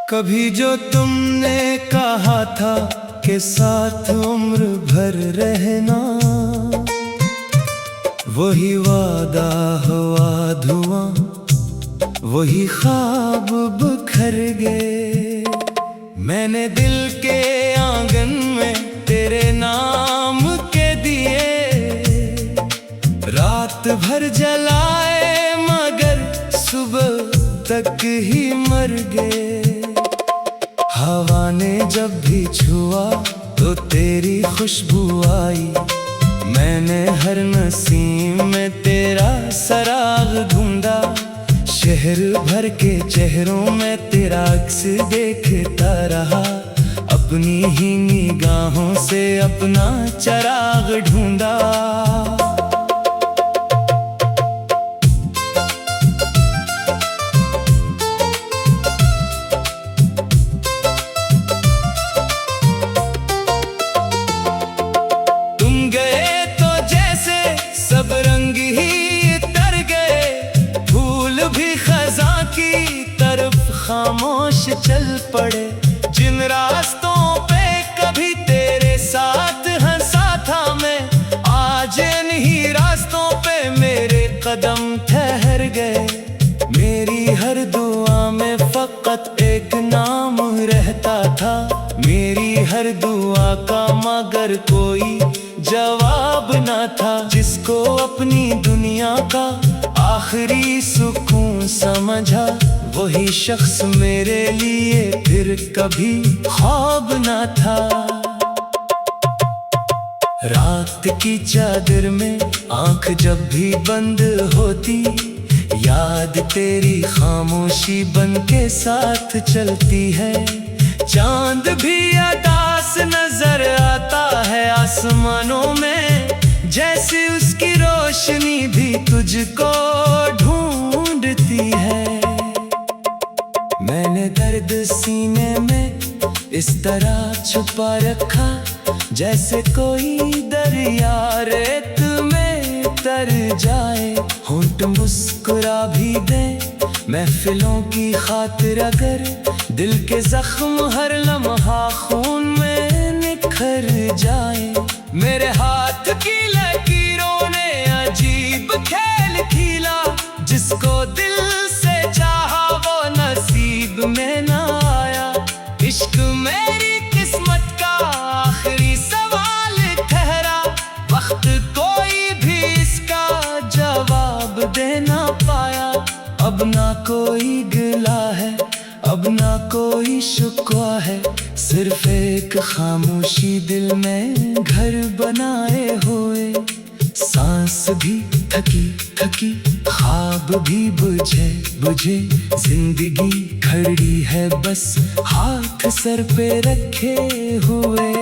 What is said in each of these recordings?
कभी जो तुमने कहा था कि साथ उम्र भर रहना, वही वादा हुआ धुआं, वही ख्वाब बिखर गए। मैंने दिल के आंगन में तेरे नाम के दिए, रात भर जलाए मगर सुबह तक ही मर गए। हवा ने जब भी छुआ तो तेरी खुशबू आई, मैंने हर नसीम में तेरा सराग ढूंढा। शहर भर के चेहरों में तेरा अक्स देखता रहा, अपनी ही निगाहों से अपना चराग ढूंढा। सब रंग ही तर गए, फूल भी खज़ां की तरफ खामोश चल पड़े। जिन रास्तों पे कभी तेरे साथ हंसा था मैं, आज इन्हीं रास्तों पे मेरे कदम ठहर गए। मेरी हर दुआ में फकत एक नाम रहता था, मेरी हर दुआ का मगर कोई जवाब ना था। जिसको अपनी दुनिया का आखिरी सुकून समझा, वही शख्स मेरे लिए फिर कभी ख्वाब ना था। रात की चादर में आंख जब भी बंद होती, याद तेरी खामोशी बन के साथ चलती है। चांद भी उदास नजर आता है आसमानों में, जैसे उसकी रोशनी भी तुझको ढूंढती है। मैंने दर्द सीने में इस तरह छुपा रखा, जैसे कोई दरिया रेत में तर जाए। होंठ मुस्कुरा भी दे महफिलों की खातिर, अगर दिल के जख्म हर लम्हा खून में निखर जाए। मेरे हाथ की लकीरों ने अजीब खेल खेला, जिसको दिल से चाहा वो नसीब में ना आया। इश्क मेरी किस्मत का आखिरी सवाल ठहरा, वक्त कोई भी इसका जवाब दे ना पाया। अब ना कोई गिला है, अब ना कोई शिकवा है, सिर्फ एक खामोशी दिल में घर बनाए हुए। सांस भी थकी थकी, ख्वाब भी बुझे बुझे, जिंदगी खड़ी है बस हाथ सर पे रखे हुए।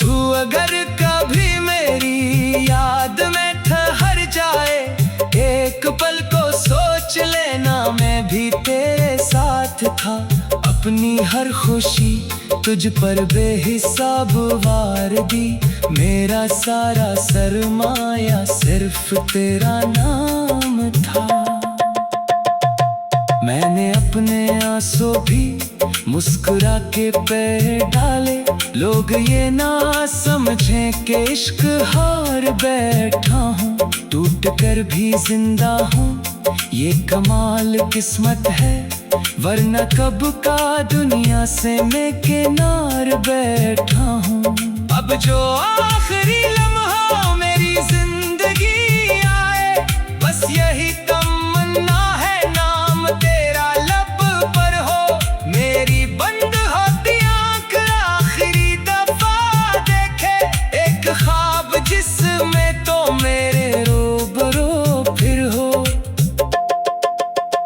तू अगर कभी मेरी याद में ठहर जाए, एक पल को सोच लेना मैं भी तेरे साथ था। अपनी हर खुशी तुझ पर बेहिसाब वार दी, मेरा सारा सरमाया सिर्फ तेरा नाम था। मैंने अपने आंसू भी मुस्कुरा के पैर डाले, लोग ये ना समझें कि इश्क हार बैठा हूँ। टूट कर भी जिंदा हूँ, ये कमाल किस्मत है, वरना कब का दुनिया से मैं किनार बैठा हूँ। अब जो आखिरी लम्हा मेरी जिंदगी आए, बस यही तमन्ना है नाम तेरा लब पर हो। मेरी बंद होती आँख आखिरी दफा देखे, एक ख्वाब जिसमें तो मेरे रूबरू फिर हो।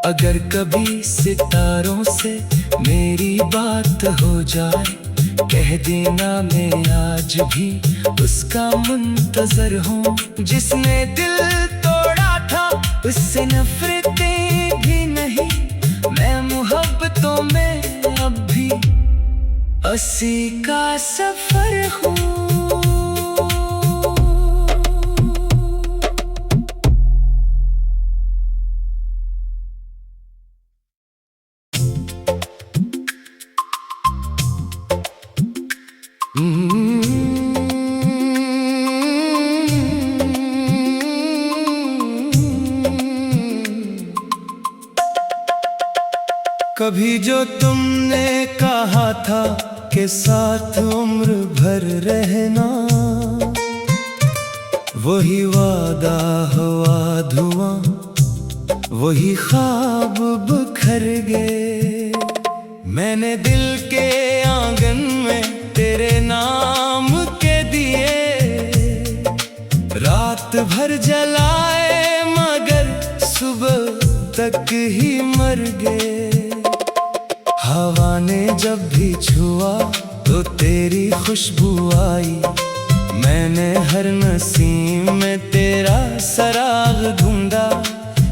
अगर कभी सितारों से मेरी बात हो जाए, कह देना मैं आज भी उसका मुंतजर हूँ। जिसने दिल तोड़ा था उससे नफरतें भी नहीं, मैं मोहब्बतों में अब भी अस्सी का सफर हूँ। कभी जो तुमने कहा था कि साथ उम्र भर रहना, वही वादा हुआ धुआं, वही ख्वाब बिखर गए। मैंने दिल के आंगन में तेरे नाम के दिए, रात भर जलाए मगर सुबह तक ही मर गए। हवा ने जब भी छुआ तो तेरी खुशबू आई, मैंने हर नसीम में तेरा सराग ढूंढा।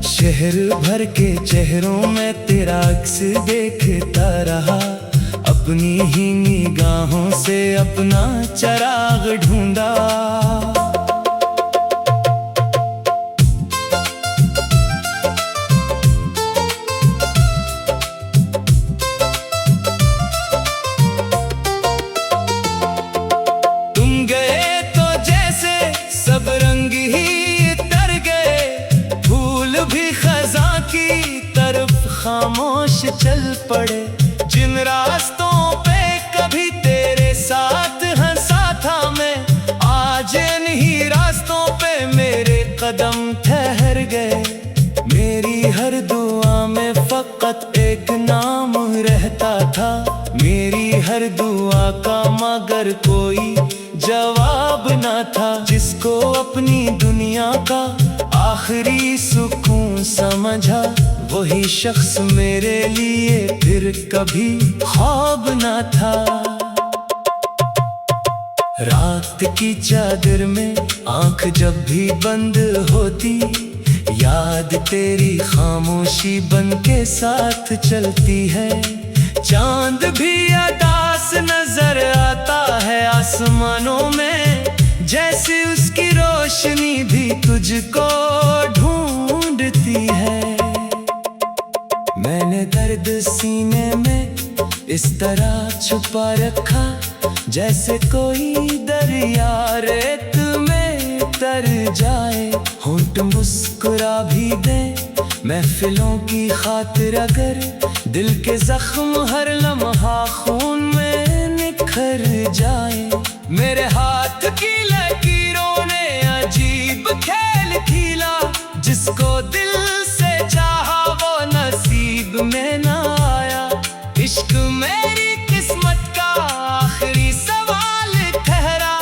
शहर भर के चेहरों में तेरा अक्स देखता रहा, अपनी ही निगाहों से अपना चराग ढूंढा। खामोश चल पड़े जिन रास्तों पे कभी तेरे साथ हंसा था मैं, आज इन्हीं रास्तों पे मेरे कदम ठहर गए। मेरी हर दुआ में फकत एक नाम रहता था, मेरी हर दुआ का मगर कोई जवाब न था। जिसको अपनी दुनिया का आखिरी सुकून समझा, वही शख्स मेरे लिए फिर कभी ख्वाब न था। रात की चादर में आंख जब भी बंद होती, याद तेरी खामोशी बन के साथ चलती है। चांद भी अदास नजर आता है आसमानों में, जैसे उसकी रोशनी भी तुझको ढूंढती है। मैंने दर्द सीने में इस तरह छुपा रखा, जैसे कोई दरिया रेत में तर जाए। होंठ मुस्कुरा भी दे महफिलों की खातिर, अगर दिल के जख्म हर लम्हा खून में निखर जाए। मेरे हाथ की लकीरों ने अजीब खेल खेला, जिसको दिल से चाहा वो नसीब में न आया। इश्क मेरी किस्मत का आखिरी सवाल ठहरा,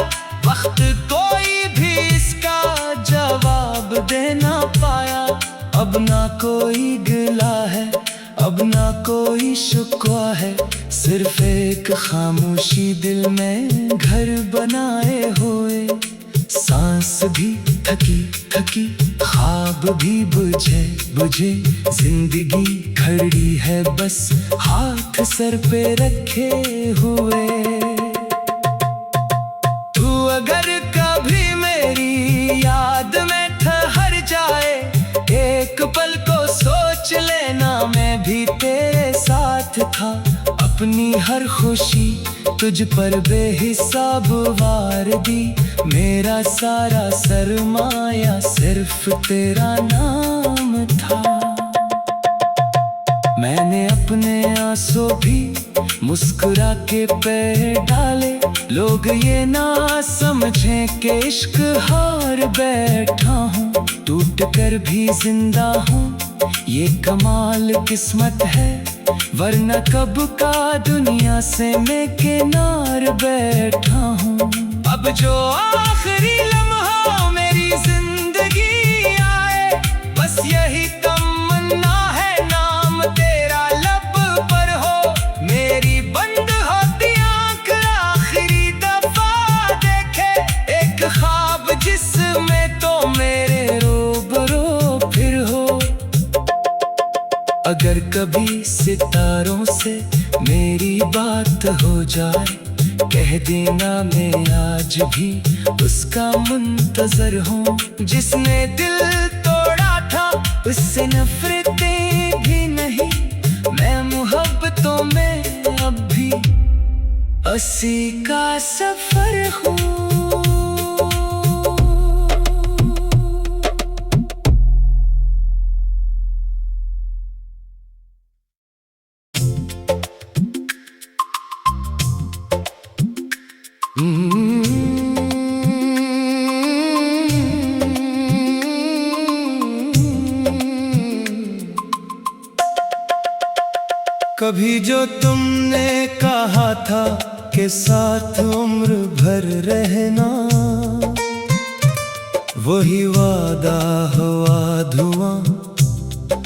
वक्त कोई भी इसका जवाब दे ना पाया। अब ना कोई गिला है, अब ना कोई शिकवा है, सिर्फ एक खामोशी दिल में घर बनाए हुए। सांस भी थकी थकी, ख्वाब भी बुझे बुझे, जिंदगी खड़ी है बस हाथ सर पे रखे हुए। तू अगर कभी मेरी याद में ठहर जाए, एक पल को सोच लेना मैं भी तेरे साथ था। अपनी हर खुशी तुझ पर बेहिसाब वार दी, मेरा सारा सरमाया सिर्फ तेरा नाम था। मैंने अपने आंसू भी मुस्कुरा के पैर डाले, लोग ये ना समझें कि इश्क हार बैठा हूँ। टूट कर भी जिंदा हूँ, ये कमाल किस्मत है, वरना कब का दुनिया से मैं किनार बैठा हूँ। अब जो आखिरी लम्हा मेरी जिंदगी आए, बस यही तमन्ना है नाम तेरा लब पर हो। मेरी बंद होती आंख आखिरी दफा देखे, एक ख्वाब जिसमें तो मेरे रूबरू फिर हो। अगर कभी सितारों से मेरी बात हो जाए, कह देना मैं आज भी उसका मुंतजर हूँ। जिसने दिल तोड़ा था उससे नफरतें भी नहीं, मैं मोहब्बतों में अब भी उसी का सफर हूँ। कभी जो तुमने कहा था कि साथ उम्र भर रहना, वही वादा हुआ धुआं,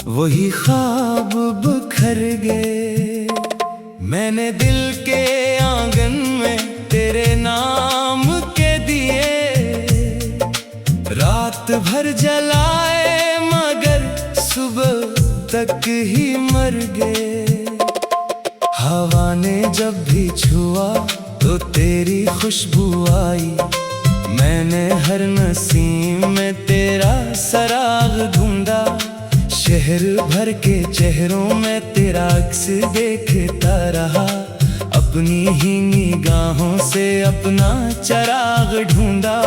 वही ख्वाब बिखर गए। मैंने दिल के आंगन में तेरे नाम के दिए, रात भर जलाए मगर सुबह तक ही मर गए। हवा ने जब भी छुआ तो तेरी खुशबू आई, मैंने हर नसीम में तेरा सराग ढूंढा। शहर भर के चेहरों में तेरा अक्स देखता रहा, अपनी ही निगाहों से अपना चराग ढूंढा।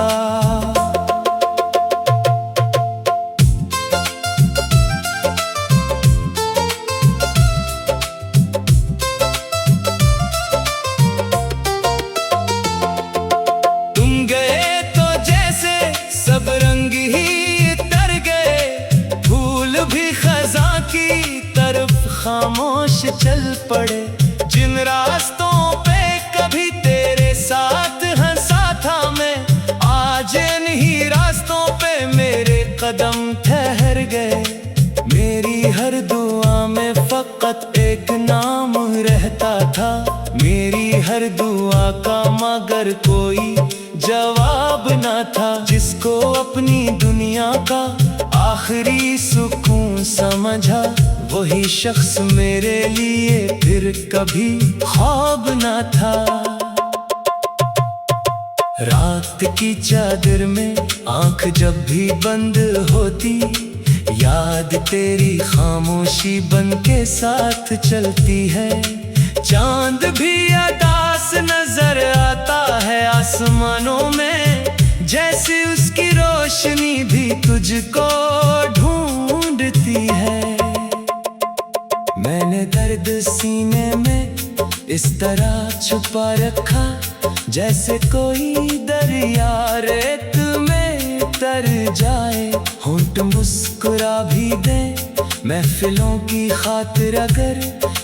खामोश चल पड़े जिन रास्तों पे कभी तेरे साथ हंसा था मैं, आज इन्हीं रास्तों पे मेरे कदम ठहर गए। मेरी हर दुआ में फकत एक नाम रहता था, मेरी हर दुआ का मगर कोई जवाब ना था। जिसको अपनी दुनिया का आखिरी सुकून समझा, वही शख्स मेरे लिए फिर कभी ख्वाब ना था। रात की चादर में आंख जब भी बंद होती, याद तेरी खामोशी बन के साथ चलती है। चांद भी उदास नजर आता है आसमानों में, जैसे उसकी रोशनी भी तुझको ढूंढती है। मैंने दर्द सीने में इस तरह छुपा रखा, जैसे कोई दरिया रेत में तर जाए। होंठ मुस्कुरा भी दे महफिलों की खातिर, अगर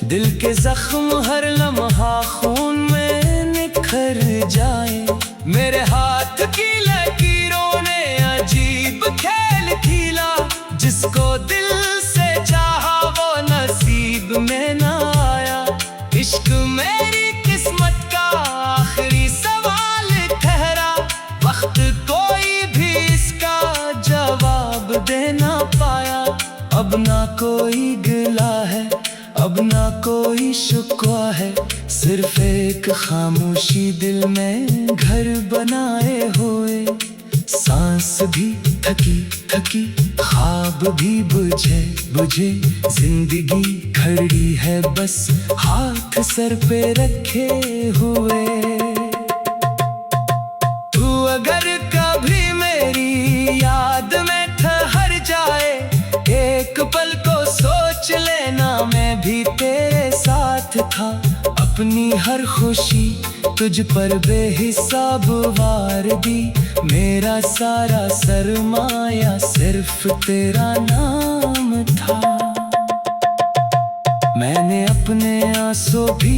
दिल के जख्म हर लम्हा खून में निखर जाए। मेरे हाथ की लकीरों ने अजीब खेल खेला, जिसको दिल से चाहा वो नसीब में ना आया। इश्क मेरी किस्मत का आखिरी सवाल ठहरा, वक्त कोई भी इसका जवाब दे ना पाया। अब ना कोई गिला है, अब ना कोई शुक्वा है, सिर्फ एक खामोशी दिल में घर बनाए हुए। सांस भी थकी थकी, ख्वाब भी बुझे बुझे, जिंदगी खड़ी है बस हाथ सर पे रखे हुए। तू अगर कभी मेरी याद में ठहर जाए, एक पल को सोच लेना मैं भी तेरे साथ था। अपनी हर खुशी तुझ पर बेहिसाब वार दी, मेरा सारा सरमाया सिर्फ तेरा नाम था। मैंने अपने आंसू भी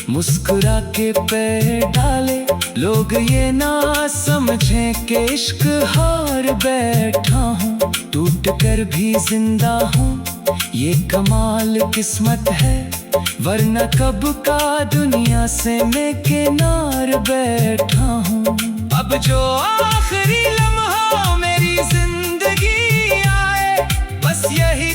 मुस्कुरा के पैर डाले, लोग ये ना समझें कि इश्क हार बैठा हूँ। टूट कर भी जिंदा हूँ, ये कमाल किस्मत है, वरना कब का दुनिया से मैं किनार बैठा हूँ। अब जो आखिरी लम्हा मेरी जिंदगी आए, बस यही